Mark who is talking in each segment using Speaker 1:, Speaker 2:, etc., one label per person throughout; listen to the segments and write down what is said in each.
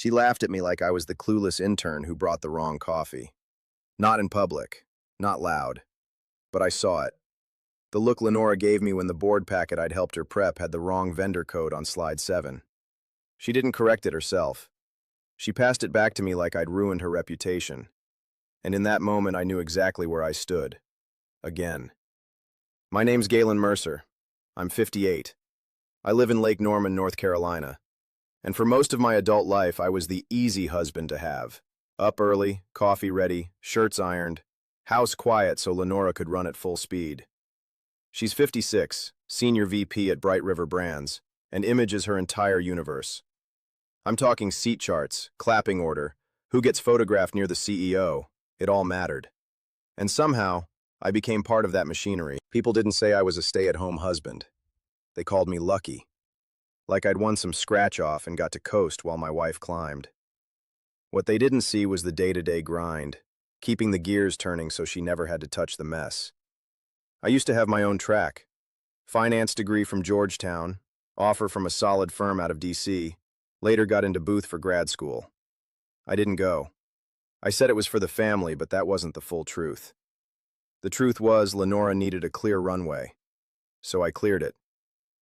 Speaker 1: She laughed at me like I was the clueless intern who brought the wrong coffee. Not in public, not loud, but I saw it. The look Lenora gave me when the board packet I'd helped her prep had the wrong vendor code on slide 7. She didn't correct it herself. She passed it back to me like I'd ruined her reputation. And in that moment, I knew exactly where I stood. Again. My name's Galen Mercer. I'm 58. I live in Lake Norman, North Carolina. And for most of my adult life, I was the easy husband to have. Up early, coffee ready, shirts ironed, house quiet so Lenora could run at full speed. She's 56, senior VP at Bright River Brands, and Image is her entire universe. I'm talking seat charts, clapping order, who gets photographed near the CEO. It all mattered. And somehow, I became part of that machinery. People didn't say I was a stay-at-home husband. They called me lucky. Like I'd won some scratch-off and got to coast while my wife climbed. What they didn't see was the day-to-day grind, keeping the gears turning so she never had to touch the mess. I used to have my own track. Finance degree from Georgetown, offer from a solid firm out of DC, later got into Booth for grad school. I didn't go. I said it was for the family, but that wasn't the full truth. The truth was Lenora needed a clear runway. So I cleared it.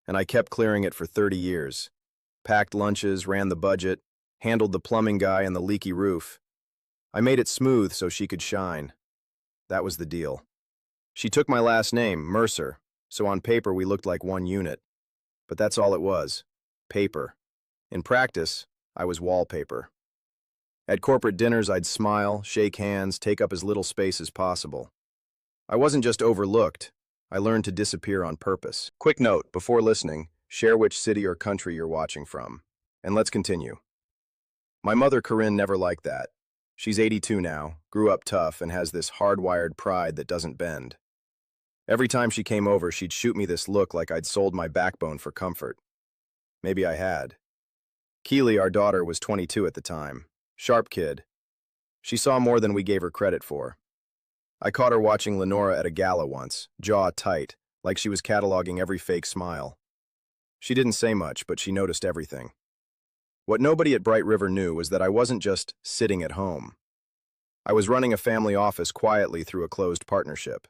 Speaker 1: And I kept clearing it for 30 years. Packed lunches, ran the budget, handled the plumbing guy and the leaky roof. I made it smooth so she could shine. That was the deal. She took my last name, Mercer, so on paper we looked like one unit. But that's all it was. Paper. In practice, I was wallpaper. At corporate dinners, I'd smile, shake hands, take up as little space as possible. I wasn't just overlooked. I learned to disappear on purpose. Quick note, before listening, share which city or country you're watching from. And let's continue. My mother, Corinne, never liked that. She's 82 now, grew up tough, and has this hardwired pride that doesn't bend. Every time she came over, she'd shoot me this look like I'd sold my backbone for comfort. Maybe I had. Keely, our daughter, was 22 at the time. Sharp kid. She saw more than we gave her credit for. I caught her watching Lenora at a gala once, jaw tight, like she was cataloging every fake smile. She didn't say much, but she noticed everything. What nobody at Bright River knew was that I wasn't just sitting at home. I was running a family office quietly through a closed partnership.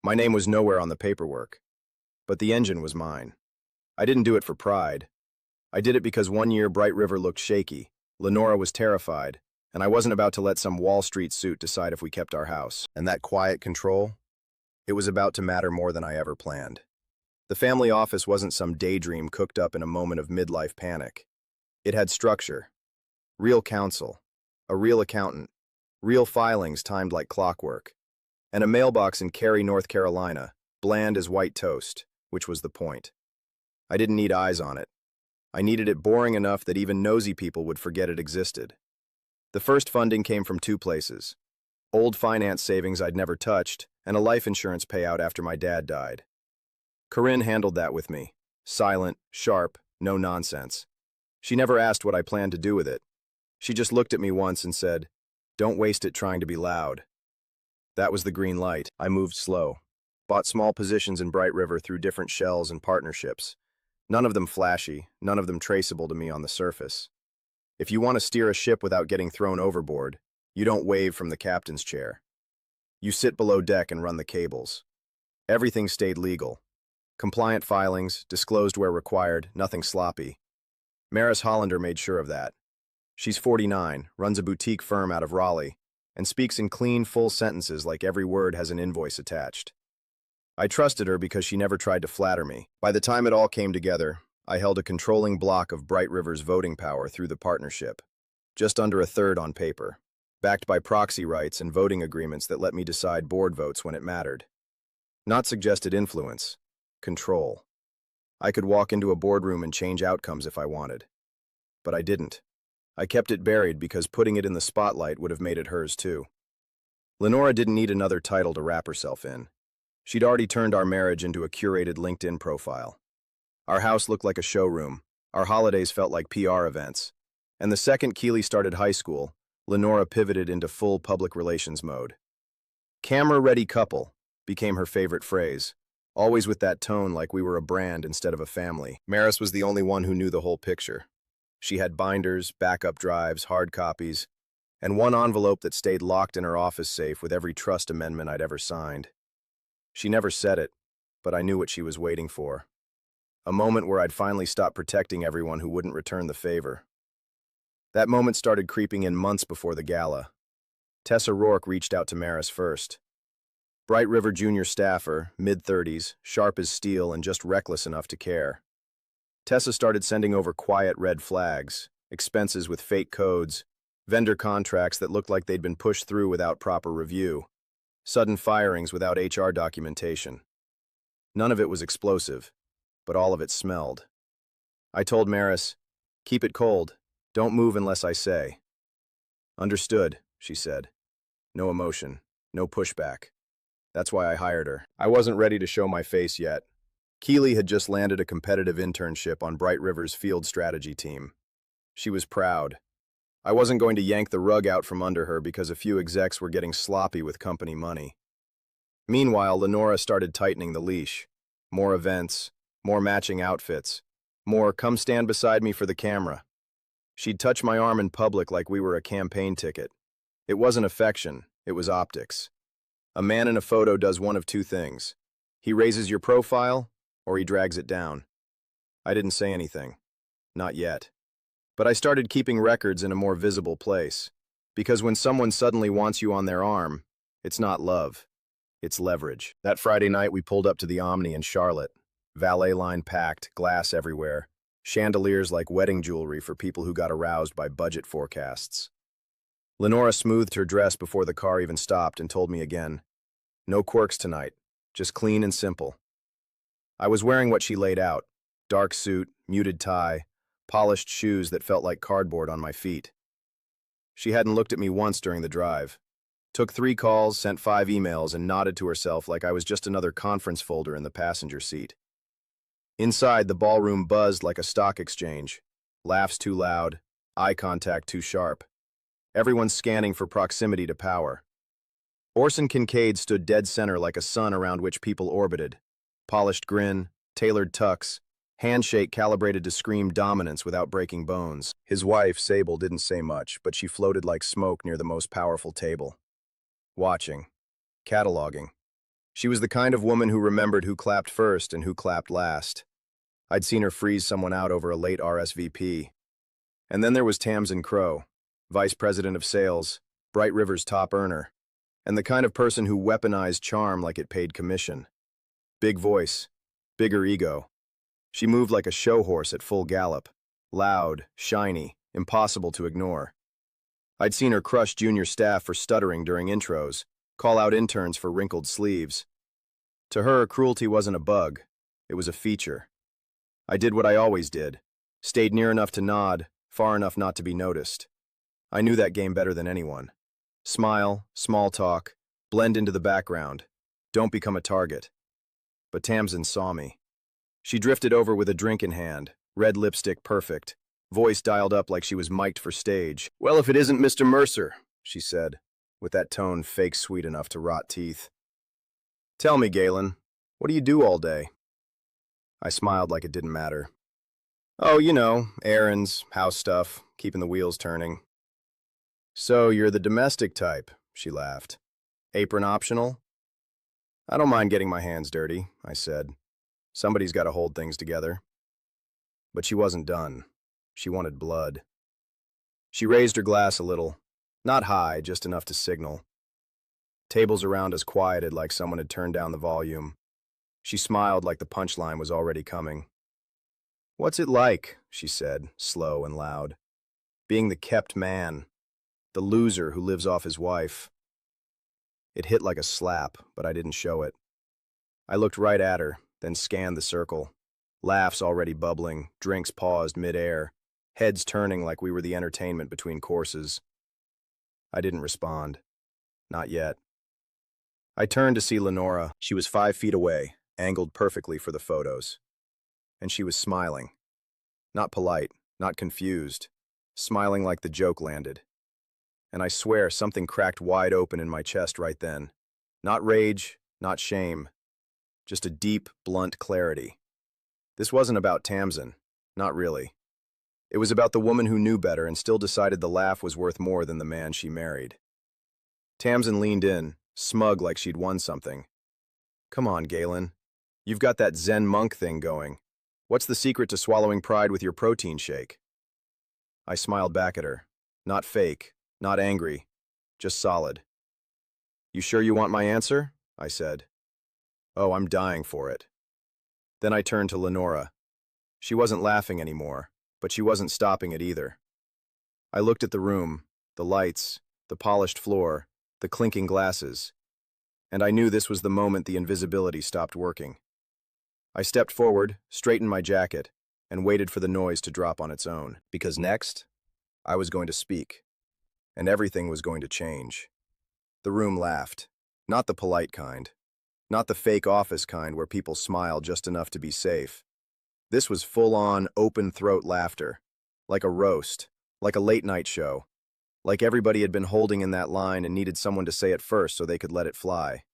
Speaker 1: My name was nowhere on the paperwork, but the engine was mine. I didn't do it for pride. I did it because one year Bright River looked shaky, Lenora was terrified, and I wasn't about to let some Wall Street suit decide if we kept our house. And that quiet control? It was about to matter more than I ever planned. The family office wasn't some daydream cooked up in a moment of midlife panic. It had structure, real counsel, a real accountant, real filings timed like clockwork, and a mailbox in Cary, North Carolina, bland as white toast, which was the point. I didn't need eyes on it. I needed it boring enough that even nosy people would forget it existed. The first funding came from 2 places: old finance savings I'd never touched, and a life insurance payout after my dad died. Corinne handled that with me. Silent, sharp, no nonsense. She never asked what I planned to do with it. She just looked at me once and said, "Don't waste it trying to be loud." That was the green light. I moved slow. Bought small positions in Bright River through different shells and partnerships. None of them flashy, none of them traceable to me on the surface. If you want to steer a ship without getting thrown overboard, you don't wave from the captain's chair. You sit below deck and run the cables. Everything stayed legal. Compliant filings, disclosed where required, nothing sloppy. Maris Hollander made sure of that. She's 49, runs a boutique firm out of Raleigh, and speaks in clean, full sentences like every word has an invoice attached. I trusted her because she never tried to flatter me. By the time it all came together, I held a controlling block of Bright River's voting power through the partnership, just under a third on paper, backed by proxy rights and voting agreements that let me decide board votes when it mattered. Not suggested influence, control. I could walk into a boardroom and change outcomes if I wanted. But I didn't. I kept it buried because putting it in the spotlight would have made it hers too. Lenora didn't need another title to wrap herself in. She'd already turned our marriage into a curated LinkedIn profile. Our house looked like a showroom. Our holidays felt like PR events. And the second Keely started high school, Lenora pivoted into full public relations mode. Camera-ready couple became her favorite phrase, always with that tone like we were a brand instead of a family. Maris was the only one who knew the whole picture. She had binders, backup drives, hard copies, and one envelope that stayed locked in her office safe with every trust amendment I'd ever signed. She never said it, but I knew what she was waiting for. A moment where I'd finally stop protecting everyone who wouldn't return the favor. That moment started creeping in months before the gala. Tessa Rourke reached out to Maris first. Bright River junior staffer, mid-30s, sharp as steel and just reckless enough to care. Tessa started sending over quiet red flags, expenses with fake codes, vendor contracts that looked like they'd been pushed through without proper review, sudden firings without HR documentation. None of it was explosive, but all of it smelled. I told Maris, "Keep it cold. Don't move unless I say." "Understood," she said. No emotion, no pushback. That's why I hired her. I wasn't ready to show my face yet. Keely had just landed a competitive internship on Bright River's field strategy team. She was proud. I wasn't going to yank the rug out from under her because a few execs were getting sloppy with company money. Meanwhile, Lenora started tightening the leash. More events, more matching outfits, more "come stand beside me for the camera." She'd touch my arm in public like we were a campaign ticket. It wasn't affection, it was optics. A man in a photo does one of two things. He raises your profile, or he drags it down. I didn't say anything. Not yet. But I started keeping records in a more visible place. Because when someone suddenly wants you on their arm, it's not love. It's leverage. That Friday night we pulled up to the Omni in Charlotte. Valet line packed, glass everywhere. Chandeliers like wedding jewelry for people who got aroused by budget forecasts. Lenora smoothed her dress before the car even stopped and told me again, "No quirks tonight, just clean and simple." I was wearing what she laid out, dark suit, muted tie, polished shoes that felt like cardboard on my feet. She hadn't looked at me once during the drive. Took 3 calls, sent 5 emails, and nodded to herself like I was just another conference folder in the passenger seat. Inside, the ballroom buzzed like a stock exchange. Laughs too loud, eye contact too sharp. Everyone scanning for proximity to power. Orson Kincaid stood dead center like a sun around which people orbited. Polished grin, tailored tucks, handshake calibrated to scream dominance without breaking bones. His wife, Sable, didn't say much, but she floated like smoke near the most powerful table. Watching. Cataloging. She was the kind of woman who remembered who clapped first and who clapped last. I'd seen her freeze someone out over a late RSVP. And then there was Tamsin Crow, vice president of sales, Bright River's top earner, and the kind of person who weaponized charm like it paid commission. Big voice, bigger ego. She moved like a show horse at full gallop, loud, shiny, impossible to ignore. I'd seen her crush junior staff for stuttering during intros, call out interns for wrinkled sleeves. To her, cruelty wasn't a bug, it was a feature. I did what I always did, stayed near enough to nod, far enough not to be noticed. I knew that game better than anyone. Smile, small talk, blend into the background. Don't become a target. But Tamsin saw me. She drifted over with a drink in hand, red lipstick perfect, voice dialed up like she was mic'd for stage. "Well, if it isn't Mr. Mercer," she said, with that tone fake sweet enough to rot teeth. "Tell me, Galen, what do you do all day?" I smiled like it didn't matter. "Oh, you know, errands, house stuff, keeping the wheels turning." "So you're the domestic type," she laughed. "Apron optional?" "I don't mind getting my hands dirty," I said. "Somebody's got to hold things together." But she wasn't done. She wanted blood. She raised her glass a little. Not high, just enough to signal. Tables around us quieted like someone had turned down the volume. She smiled like the punchline was already coming. "What's it like," she said, slow and loud, "being the kept man, the loser who lives off his wife?" It hit like a slap, but I didn't show it. I looked right at her, then scanned the circle. Laughs already bubbling, drinks paused mid-air, heads turning like we were the entertainment between courses. I didn't respond. Not yet. I turned to see Lenora. She was 5 feet away, angled perfectly for the photos. And she was smiling. Not polite, not confused. Smiling like the joke landed. And I swear something cracked wide open in my chest right then. Not rage, not shame. Just a deep, blunt clarity. This wasn't about Tamsin. Not really. It was about the woman who knew better and still decided the laugh was worth more than the man she married. Tamsin leaned in, smug like she'd won something. Come on, Galen. You've got that Zen monk thing going. What's the secret to swallowing pride with your protein shake? I smiled back at her. Not fake, not angry, just solid. You sure you want my answer? I said. Oh, I'm dying for it. Then I turned to Lenora. She wasn't laughing anymore, but she wasn't stopping it either. I looked at the room, the lights, the polished floor, the clinking glasses, and I knew this was the moment the invisibility stopped working. I stepped forward, straightened my jacket, and waited for the noise to drop on its own, because next, I was going to speak, and everything was going to change. The room laughed, not the polite kind, not the fake office kind where people smile just enough to be safe. This was full-on, open-throat laughter, like a roast, like a late-night show, like everybody had been holding in that line and needed someone to say it first so they could let it fly.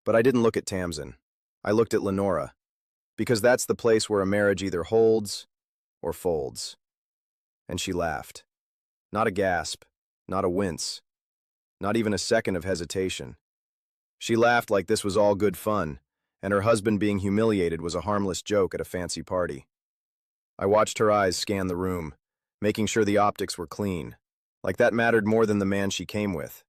Speaker 1: But I didn't look at Tamsin. I looked at Lenora, because that's the place where a marriage either holds or folds. And she laughed. Not a gasp, not a wince, not even a second of hesitation. She laughed like this was all good fun, and her husband being humiliated was a harmless joke at a fancy party. I watched her eyes scan the room, making sure the optics were clean, like that mattered more than the man she came with.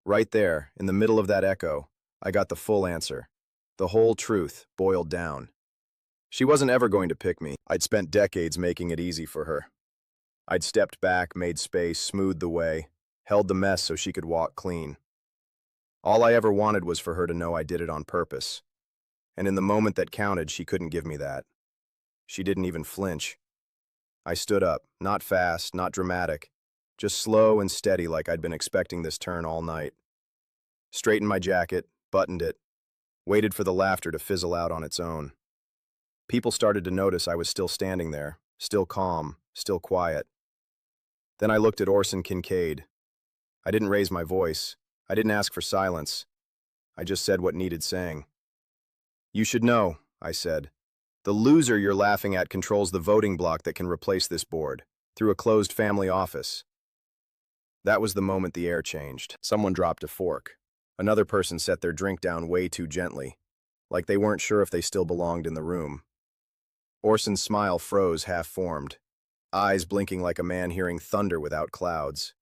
Speaker 1: Right there, in the middle of that echo, I got the full answer, the whole truth boiled down. She wasn't ever going to pick me. I'd spent decades making it easy for her. I'd stepped back, made space, smoothed the way, held the mess so she could walk clean. All I ever wanted was for her to know I did it on purpose. And in the moment that counted, she couldn't give me that. She didn't even flinch. I stood up, not fast, not dramatic, just slow and steady like I'd been expecting this turn all night. Straightened my jacket, buttoned it, waited for the laughter to fizzle out on its own. People started to notice I was still standing there, still calm, still quiet. Then I looked at Orson Kincaid. I didn't raise my voice. I didn't ask for silence. I just said what needed saying. You should know, I said. The loser you're laughing at controls the voting bloc that can replace this board, through a closed family office. That was the moment the air changed. Someone dropped a fork. Another person set their drink down way too gently, like they weren't sure if they still belonged in the room. Orson's smile froze half-formed, eyes blinking like a man hearing thunder without clouds.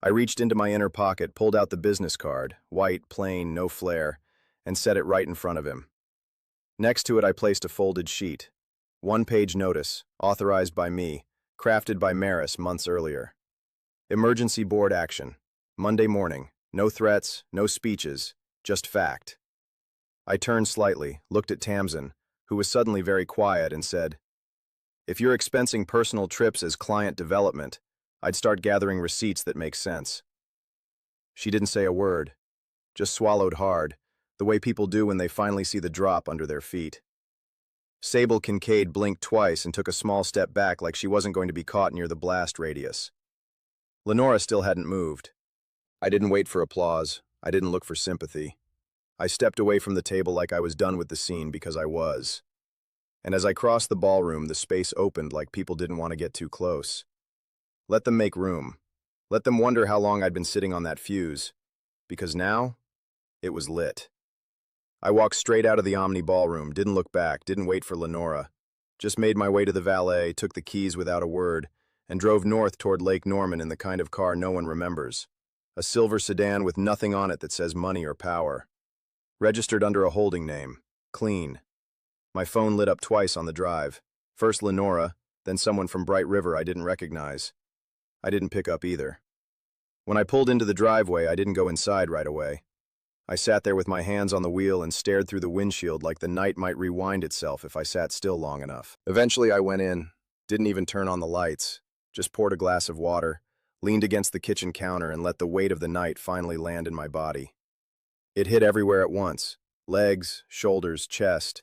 Speaker 1: I reached into my inner pocket, pulled out the business card, white, plain, no flair, and set it right in front of him. Next to it I placed a folded sheet. One-page notice, authorized by me, crafted by Maris months earlier. Emergency board action. Monday morning. No threats, no speeches, just fact. I turned slightly, looked at Tamsin, who was suddenly very quiet, and said, If you're expensing personal trips as client development, I'd start gathering receipts that make sense. She didn't say a word, just swallowed hard, the way people do when they finally see the drop under their feet. Sable Kincaid blinked twice and took a small step back like she wasn't going to be caught near the blast radius. Lenora still hadn't moved. I didn't wait for applause. I didn't look for sympathy. I stepped away from the table like I was done with the scene because I was. And as I crossed the ballroom, the space opened like people didn't want to get too close. Let them make room. Let them wonder how long I'd been sitting on that fuse. Because now, it was lit. I walked straight out of the Omni ballroom, didn't look back, didn't wait for Lenora. Just made my way to the valet, took the keys without a word, and drove north toward Lake Norman in the kind of car no one remembers. A silver sedan with nothing on it that says money or power. Registered under a holding name. Clean. My phone lit up twice on the drive. First Lenora, then someone from Bright River I didn't recognize. I didn't pick up either. When I pulled into the driveway, I didn't go inside right away. I sat there with my hands on the wheel and stared through the windshield like the night might rewind itself if I sat still long enough. Eventually I went in, didn't even turn on the lights, just poured a glass of water, leaned against the kitchen counter and let the weight of the night finally land in my body. It hit everywhere at once, legs, shoulders, chest,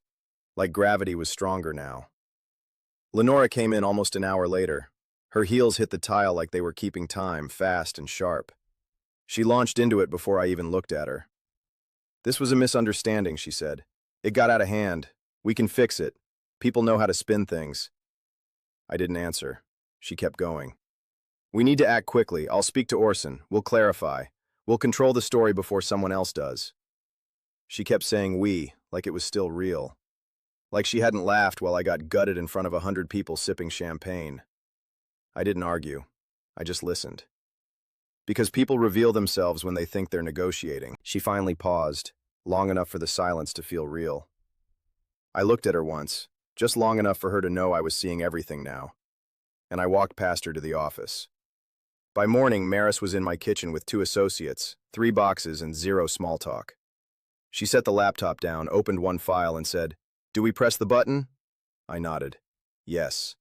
Speaker 1: like gravity was stronger now. Lenora came in almost an hour later. Her heels hit the tile like they were keeping time, fast and sharp. She launched into it before I even looked at her. This was a misunderstanding, she said. It got out of hand. We can fix it. People know how to spin things. I didn't answer. She kept going. We need to act quickly. I'll speak to Orson. We'll clarify. We'll control the story before someone else does. She kept saying we, like it was still real. Like she hadn't laughed while I got gutted in front of 100 people sipping champagne. I didn't argue. I just listened. Because people reveal themselves when they think they're negotiating. She finally paused, long enough for the silence to feel real. I looked at her once, just long enough for her to know I was seeing everything now. And I walked past her to the office. By morning, Maris was in my kitchen with 2 associates, 3 boxes, and 0 small talk. She set the laptop down, opened one file, and said, "Do we press the button?" I nodded. Yes.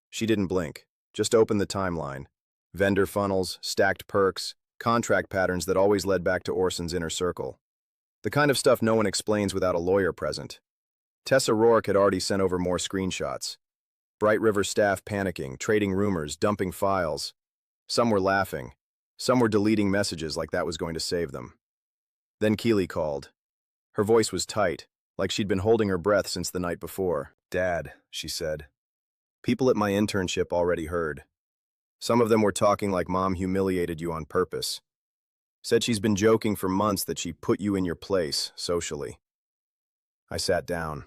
Speaker 1: She didn't blink, just opened the timeline. Vendor funnels, stacked perks, contract patterns that always led back to Orson's inner circle. The kind of stuff no one explains without a lawyer present. Tessa Rourke had already sent over more screenshots. Bright River staff panicking, trading rumors, dumping files. Some were laughing. Some were deleting messages like that was going to save them. Then Keely called. Her voice was tight, like she'd been holding her breath since the night before. "Dad," she said. People at my internship already heard. Some of them were talking like Mom humiliated you on purpose. Said she's been joking for months that she put you in your place, socially. I sat down.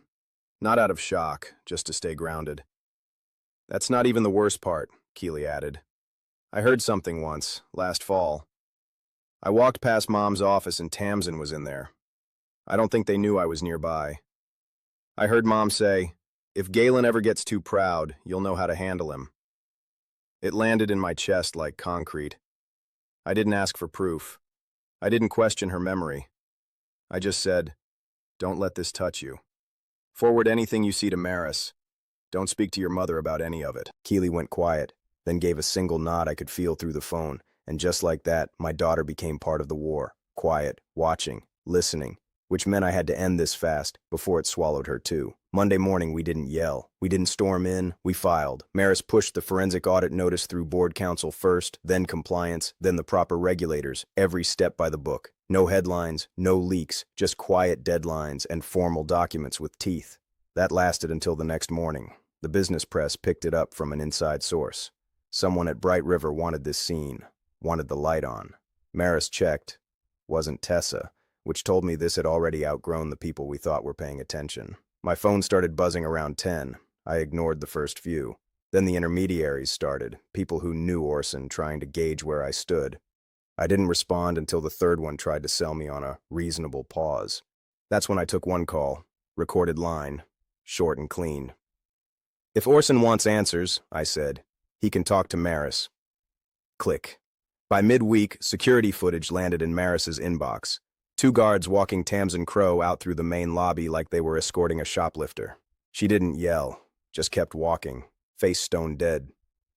Speaker 1: Not out of shock, just to stay grounded. "That's not even the worst part," Keely added. "I heard something once, last fall. I walked past Mom's office and Tamsin was in there. I don't think they knew I was nearby. I heard Mom say, 'If Galen ever gets too proud, you'll know how to handle him.' It landed in my chest like concrete. I didn't ask for proof. I didn't question her memory. I just said, 'Don't let this touch you. Forward anything you see to Maris. Don't speak to your mother about any of it.'" Keely went quiet, then gave a single nod I could feel through the phone, and just like that, my daughter became part of the war. Quiet, watching, listening, which meant I had to end this fast before it swallowed her too. Monday morning, we didn't yell. We didn't storm in. We filed. Maris pushed the forensic audit notice through board counsel first, then compliance, then the proper regulators, every step by the book. No headlines, no leaks, just quiet deadlines and formal documents with teeth. That lasted until the next morning. The business press picked it up from an inside source. Someone at Bright River wanted this scene, wanted the light on. Maris checked. Wasn't Tessa, which told me this had already outgrown the people we thought were paying attention. My phone started buzzing around 10. I ignored the first few. Then the intermediaries started, people who knew Orson trying to gauge where I stood. I didn't respond until the third one tried to sell me on a reasonable pause. That's when I took one call, recorded line, short and clean. "If Orson wants answers," I said, "he can talk to Maris." Click. By midweek, security footage landed in Maris's inbox. 2 guards walking Tamsin Crow out through the main lobby like they were escorting a shoplifter. She didn't yell, just kept walking, face stone dead.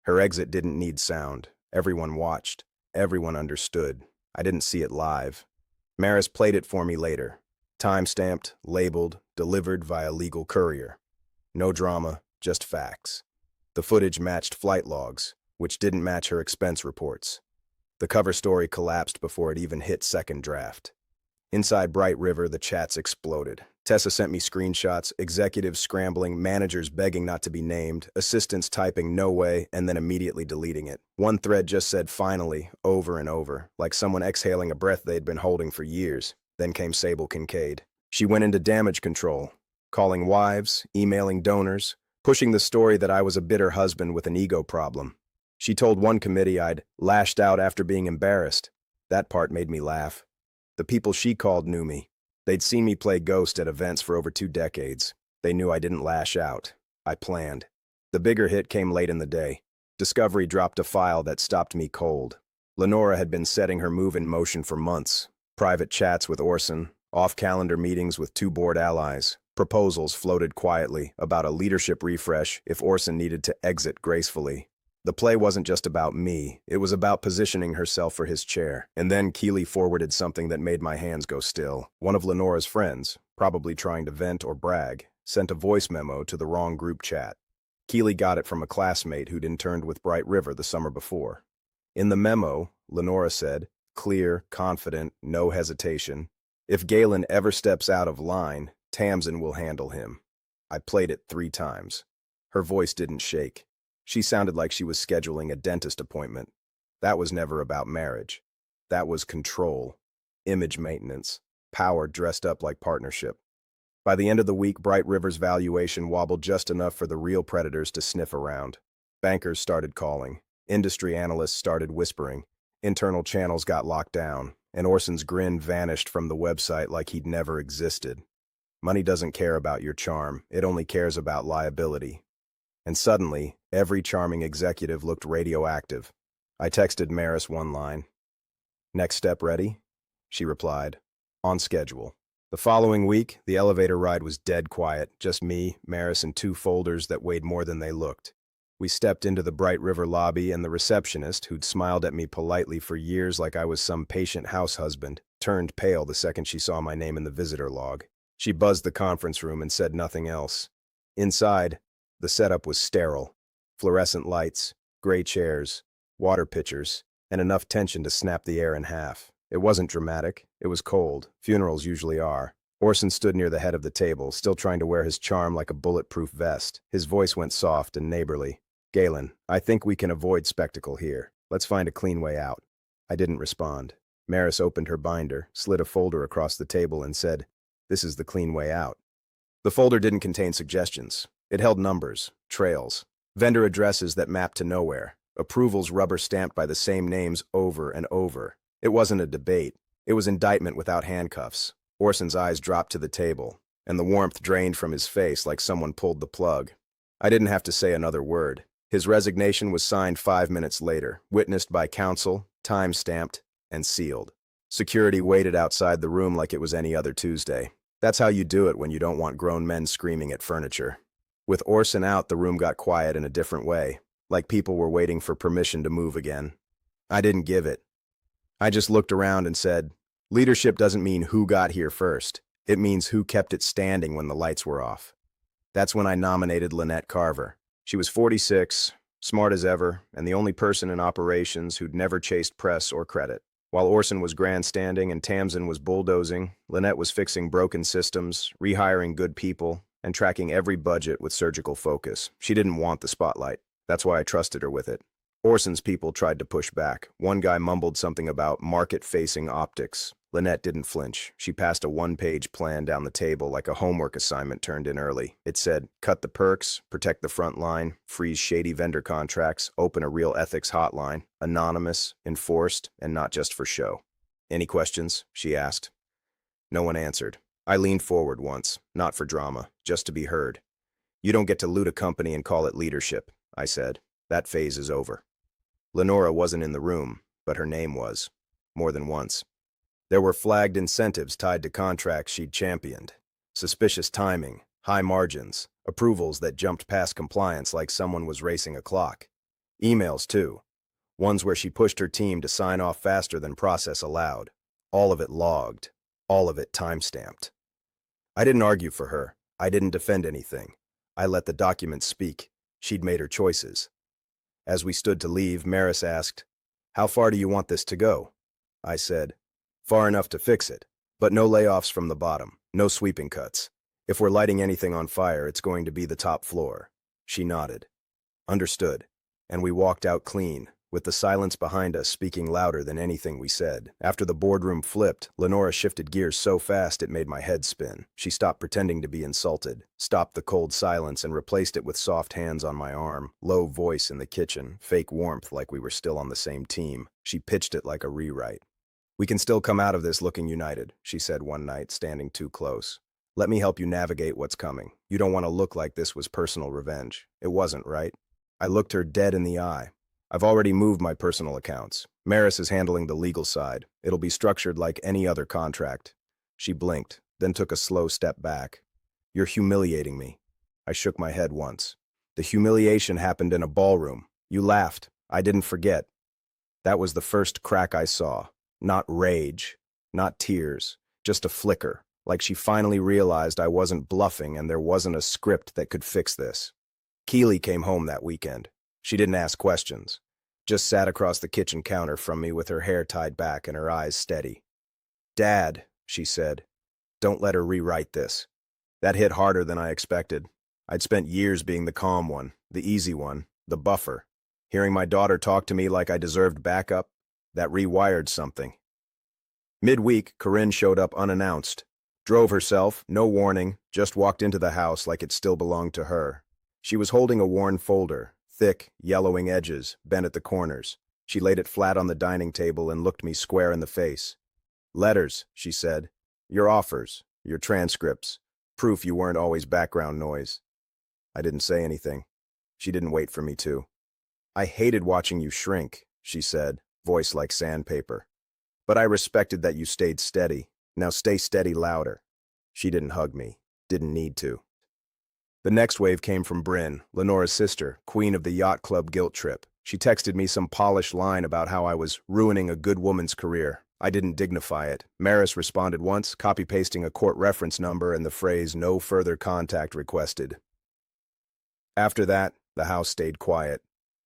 Speaker 1: Her exit didn't need sound. Everyone watched. Everyone understood. I didn't see it live. Maris played it for me later. Time-stamped, labeled, delivered via legal courier. No drama, just facts. The footage matched flight logs, which didn't match her expense reports. The cover story collapsed before it even hit second draft. Inside Bright River, the chats exploded. Tessa sent me screenshots, executives scrambling, managers begging not to be named, assistants typing "no way" and then immediately deleting it. One thread just said "finally" over and over, like someone exhaling a breath they'd been holding for years. Then came Sable Kincaid. She went into damage control, calling wives, emailing donors, pushing the story that I was a bitter husband with an ego problem. She told one committee I'd lashed out after being embarrassed. That part made me laugh. The people she called knew me. They'd seen me play Ghost at events for over 2 decades. They knew I didn't lash out. I planned. The bigger hit came late in the day. Discovery dropped a file that stopped me cold. Lenora had been setting her move in motion for months. Private chats with Orson, off-calendar meetings with 2 board allies. Proposals floated quietly about a leadership refresh if Orson needed to exit gracefully. The play wasn't just about me, it was about positioning herself for his chair. And then Keely forwarded something that made my hands go still. One of Lenora's friends, probably trying to vent or brag, sent a voice memo to the wrong group chat. Keely got it from a classmate who'd interned with Bright River the summer before. In the memo, Lenora said, clear, confident, no hesitation, "If Galen ever steps out of line, Tamsin will handle him." I played it 3 times. Her voice didn't shake. She sounded like she was scheduling a dentist appointment. That was never about marriage. That was control, image maintenance, power dressed up like partnership. By the end of the week, Bright River's valuation wobbled just enough for the real predators to sniff around. Bankers started calling. Industry analysts started whispering. Internal channels got locked down, and Orson's grin vanished from the website like he'd never existed. Money doesn't care about your charm, it only cares about liability. And suddenly, every charming executive looked radioactive. I texted Maris one line. "Next step ready?" She replied, "On schedule." The following week, the elevator ride was dead quiet, just me, Maris, and two folders that weighed more than they looked. We stepped into the Bright River lobby, and the receptionist, who'd smiled at me politely for years like I was some patient house husband, turned pale the second she saw my name in the visitor log. She buzzed the conference room and said nothing else. Inside, the setup was sterile. Fluorescent lights, gray chairs, water pitchers, and enough tension to snap the air in half. It wasn't dramatic. It was cold. Funerals usually are. Orson stood near the head of the table, still trying to wear his charm like a bulletproof vest. His voice went soft and neighborly. "Galen, I think we can avoid spectacle here. Let's find a clean way out." I didn't respond. Maris opened her binder, slid a folder across the table, and said, "This is the clean way out." The folder didn't contain suggestions. It held numbers, trails, vendor addresses that mapped to nowhere, approvals rubber-stamped by the same names over and over. It wasn't a debate. It was indictment without handcuffs. Orson's eyes dropped to the table, and the warmth drained from his face like someone pulled the plug. I didn't have to say another word. His resignation was signed 5 minutes later, witnessed by counsel, time-stamped, and sealed. Security waited outside the room like it was any other Tuesday. That's how you do it when you don't want grown men screaming at furniture. With Orson out, the room got quiet in a different way, like people were waiting for permission to move again. I didn't give it. I just looked around and said, "Leadership doesn't mean who got here first. It means who kept it standing when the lights were off." That's when I nominated Lynette Carver. She was 46, smart as ever, and the only person in operations who'd never chased press or credit. While Orson was grandstanding and Tamsin was bulldozing, Lynette was fixing broken systems, rehiring good people, and tracking every budget with surgical focus. She didn't want the spotlight. That's why I trusted her with it. Orson's people tried to push back. One guy mumbled something about market-facing optics. Lynette didn't flinch. She passed a one-page plan down the table like a homework assignment turned in early. It said, cut the perks, protect the front line, freeze shady vendor contracts, open a real ethics hotline, anonymous, enforced, and not just for show. "Any questions?" she asked. No one answered. I leaned forward once, not for drama, just to be heard. "You don't get to loot a company and call it leadership," I said. "That phase is over." Lenora wasn't in the room, but her name was. More than once. There were flagged incentives tied to contracts she'd championed. Suspicious timing, high margins, approvals that jumped past compliance like someone was racing a clock. Emails, too. Ones where she pushed her team to sign off faster than process allowed. All of it logged. All of it time-stamped. I didn't argue for her. I didn't defend anything. I let the documents speak. She'd made her choices. As we stood to leave, Maris asked, "How far do you want this to go?" I said, "Far enough to fix it, but no layoffs from the bottom, no sweeping cuts. If we're lighting anything on fire, it's going to be the top floor." She nodded. "Understood." And we walked out clean, with the silence behind us speaking louder than anything we said. After the boardroom flipped, Lenora shifted gears so fast it made my head spin. She stopped pretending to be insulted, stopped the cold silence, and replaced it with soft hands on my arm, low voice in the kitchen, fake warmth like we were still on the same team. She pitched it like a rewrite. "We can still come out of this looking united," she said one night, standing too close. "Let me help you navigate what's coming. You don't want to look like this was personal revenge. It wasn't, right?" I looked her dead in the eye. "I've already moved my personal accounts. Maris is handling the legal side. It'll be structured like any other contract." She blinked, then took a slow step back. "You're humiliating me." I shook my head once. "The humiliation happened in a ballroom. You laughed. I didn't forget." That was the first crack I saw. Not rage, not tears, just a flicker, like she finally realized I wasn't bluffing and there wasn't a script that could fix this. Keely came home that weekend. She didn't ask questions, just sat across the kitchen counter from me with her hair tied back and her eyes steady. "Dad," she said, "don't let her rewrite this." That hit harder than I expected. I'd spent years being the calm one, the easy one, the buffer. Hearing my daughter talk to me like I deserved backup, that rewired something. Midweek, Corinne showed up unannounced. Drove herself, no warning, just walked into the house like it still belonged to her. She was holding a worn folder, thick, yellowing edges, bent at the corners. She laid it flat on the dining table and looked me square in the face. "Letters," she said. "Your offers, your transcripts, proof you weren't always background noise." I didn't say anything. She didn't wait for me to. "I hated watching you shrink," she said, voice like sandpaper. "But I respected that you stayed steady. Now stay steady louder." She didn't hug me. Didn't need to. The next wave came from Bryn, Lenora's sister, queen of the yacht club guilt trip. She texted me some polished line about how I was ruining a good woman's career. I didn't dignify it. Maris responded once, copy-pasting a court reference number and the phrase "no further contact requested." After that, the house stayed quiet.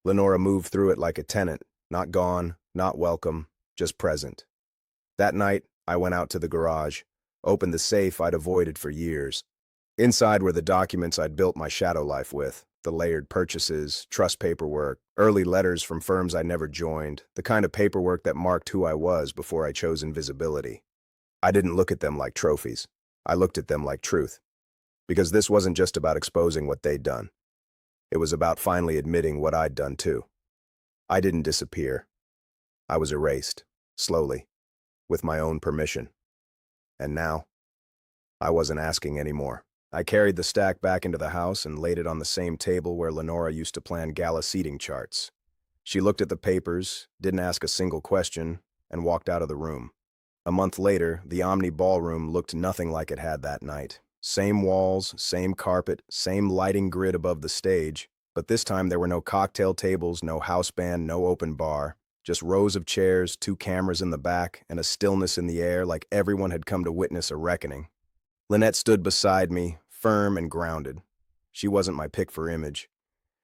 Speaker 1: Lenora moved through it like a tenant, not gone, not welcome, just present. That night, I went out to the garage, opened the safe I'd avoided for years. Inside were the documents I'd built my shadow life with, the layered purchases, trust paperwork, early letters from firms I never joined, the kind of paperwork that marked who I was before I chose invisibility. I didn't look at them like trophies. I looked at them like truth. Because this wasn't just about exposing what they'd done. It was about finally admitting what I'd done too. I didn't disappear. I was erased, slowly, with my own permission. And now, I wasn't asking anymore. I carried the stack back into the house and laid it on the same table where Lenora used to plan Gala seating charts. She looked at the papers, didn't ask a single question, and walked out of the room. A month later, the Omni ballroom looked nothing like it had that night. Same walls, same carpet, same lighting grid above the stage, but this time there were no cocktail tables, no house band, no open bar, just rows of chairs, 2 cameras in the back, and a stillness in the air like everyone had come to witness a reckoning. Lynette stood beside me, firm and grounded. She wasn't my pick for image.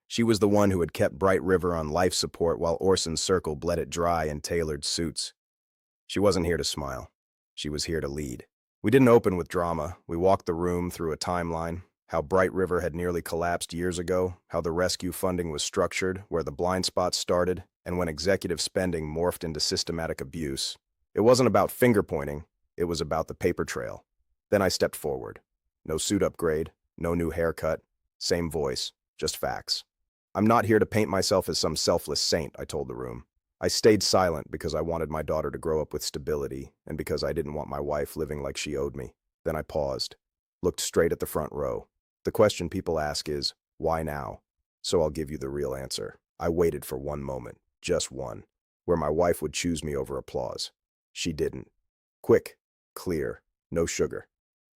Speaker 1: She was the one who had kept Bright River on life support while Orson Circle bled it dry in tailored suits. She wasn't here to smile. She was here to lead. We didn't open with drama. We walked the room through a timeline, how Bright River had nearly collapsed years ago, how the rescue funding was structured, where the blind spots started, and when executive spending morphed into systematic abuse. It wasn't about finger-pointing. It was about the paper trail. Then I stepped forward. No suit upgrade, no new haircut, same voice, just facts. "I'm not here to paint myself as some selfless saint," I told the room. I stayed silent because I wanted my daughter to grow up with stability and because I didn't want my wife living like she owed me. Then I paused, looked straight at the front row. The question people ask is, why now? So I'll give you the real answer. I waited for one moment, just one, where my wife would choose me over applause. She didn't. Quick, clear, no sugar.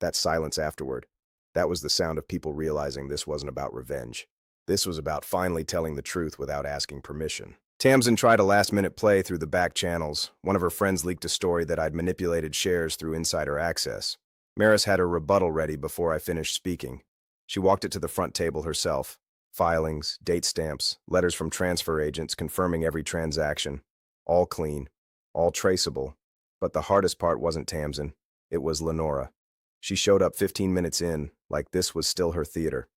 Speaker 1: That silence afterward, that was the sound of people realizing this wasn't about revenge. This was about finally telling the truth without asking permission. Tamsin tried a last-minute play through the back channels. One of her friends leaked a story that I'd manipulated shares through insider access. Maris had her rebuttal ready before I finished speaking. She walked it to the front table herself. Filings, date stamps, letters from transfer agents confirming every transaction. All clean, all traceable. But the hardest part wasn't Tamsin. It was Lenora. She showed up 15 minutes in, like this was still her theater.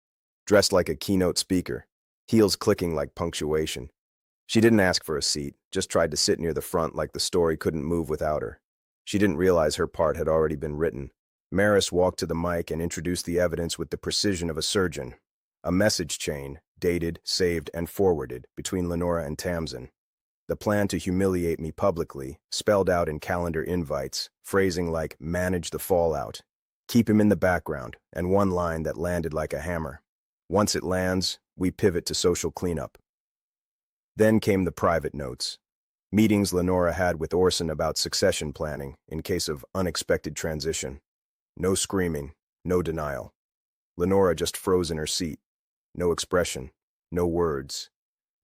Speaker 1: Dressed like a keynote speaker, heels clicking like punctuation. She didn't ask for a seat, just tried to sit near the front like the story couldn't move without her. She didn't realize her part had already been written. Maris walked to the mic and introduced the evidence with the precision of a surgeon. A message chain, dated, saved, and forwarded, between Lenora and Tamsin. The plan to humiliate me publicly, spelled out in calendar invites, phrasing like "manage the fallout." Keep him in the background, and one line that landed like a hammer. Once it lands, we pivot to social cleanup. Then came the private notes. Meetings Lenora had with Orson about succession planning in case of unexpected transition. No screaming, no denial. Lenora just froze in her seat. No expression, no words.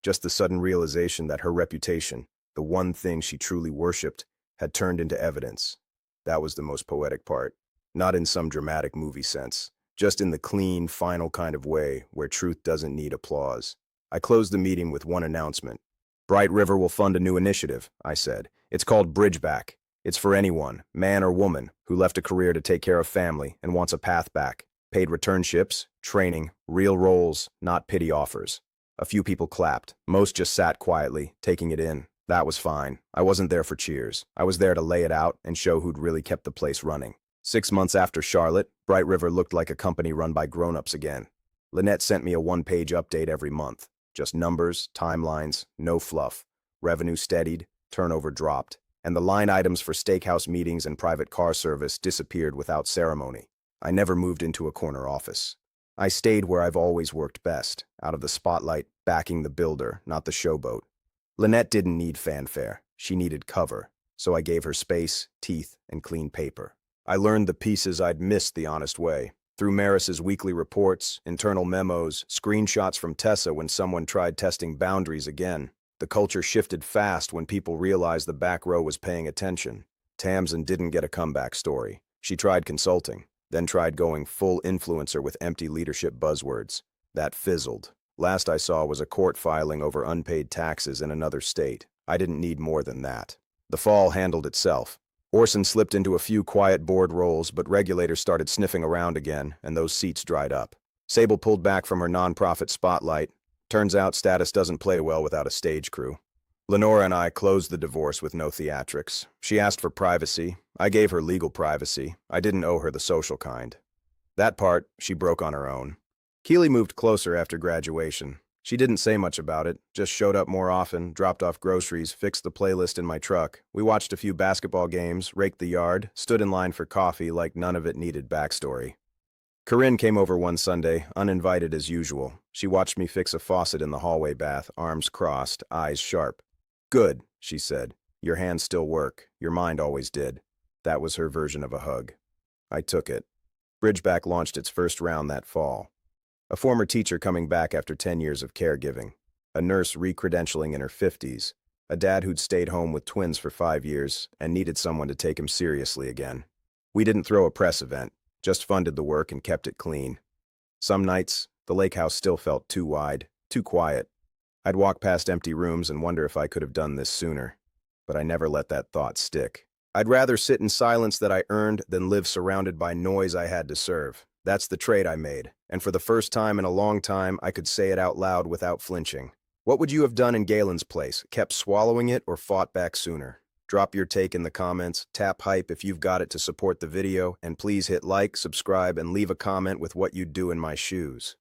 Speaker 1: Just the sudden realization that her reputation, the one thing she truly worshipped, had turned into evidence. That was the most poetic part. Not in some dramatic movie sense, just in the clean, final kind of way where truth doesn't need applause. I closed the meeting with one announcement. Bright River will fund a new initiative, I said. It's called Bridgeback. It's for anyone, man or woman, who left a career to take care of family and wants a path back. Paid returnships, training, real roles, not pity offers. A few people clapped. Most just sat quietly, taking it in. That was fine. I wasn't there for cheers. I was there to lay it out and show who'd really kept the place running. 6 months after Charlotte, Bright River looked like a company run by grown-ups again. Lynette sent me a one-page update every month. Just numbers, timelines, no fluff. Revenue steadied, turnover dropped, and the line items for steakhouse meetings and private car service disappeared without ceremony. I never moved into a corner office. I stayed where I've always worked best, out of the spotlight, backing the builder, not the showboat. Lynette didn't need fanfare. She needed cover, so I gave her space, teeth, and clean paper. I learned the pieces I'd missed the honest way, through Maris's weekly reports, internal memos, screenshots from Tessa when someone tried testing boundaries again. The culture shifted fast when people realized the back row was paying attention. Tamsin didn't get a comeback story. She tried consulting, then tried going full influencer with empty leadership buzzwords. That fizzled. Last I saw was a court filing over unpaid taxes in another state. I didn't need more than that. The fall handled itself. Orson slipped into a few quiet board roles, but regulators started sniffing around again, and those seats dried up. Sable pulled back from her nonprofit spotlight. Turns out status doesn't play well without a stage crew. Lenora and I closed the divorce with no theatrics. She asked for privacy. I gave her legal privacy. I didn't owe her the social kind. That part, she broke on her own. Keely moved closer after graduation. She didn't say much about it, just showed up more often, dropped off groceries, fixed the playlist in my truck. We watched a few basketball games, raked the yard, stood in line for coffee like none of it needed backstory. Corinne came over one Sunday, uninvited as usual. She watched me fix a faucet in the hallway bath, arms crossed, eyes sharp. "Good," she said. "Your hands still work. Your mind always did." That was her version of a hug. I took it. Bridgeback launched its first round that fall. A former teacher coming back after 10 years of caregiving. A nurse re-credentialing in her 50s. A dad who'd stayed home with twins for 5 years and needed someone to take him seriously again. We didn't throw a press event, just funded the work and kept it clean. Some nights, the lake house still felt too wide, too quiet. I'd walk past empty rooms and wonder if I could have done this sooner. But I never let that thought stick. I'd rather sit in silence that I earned than live surrounded by noise I had to serve. That's the trade I made, and for the first time in a long time, I could say it out loud without flinching. What would you have done in Galen's place? Kept swallowing it or fought back sooner? Drop your take in the comments, tap hype if you've got it to support the video, and please hit like, subscribe, and leave a comment with what you'd do in my shoes.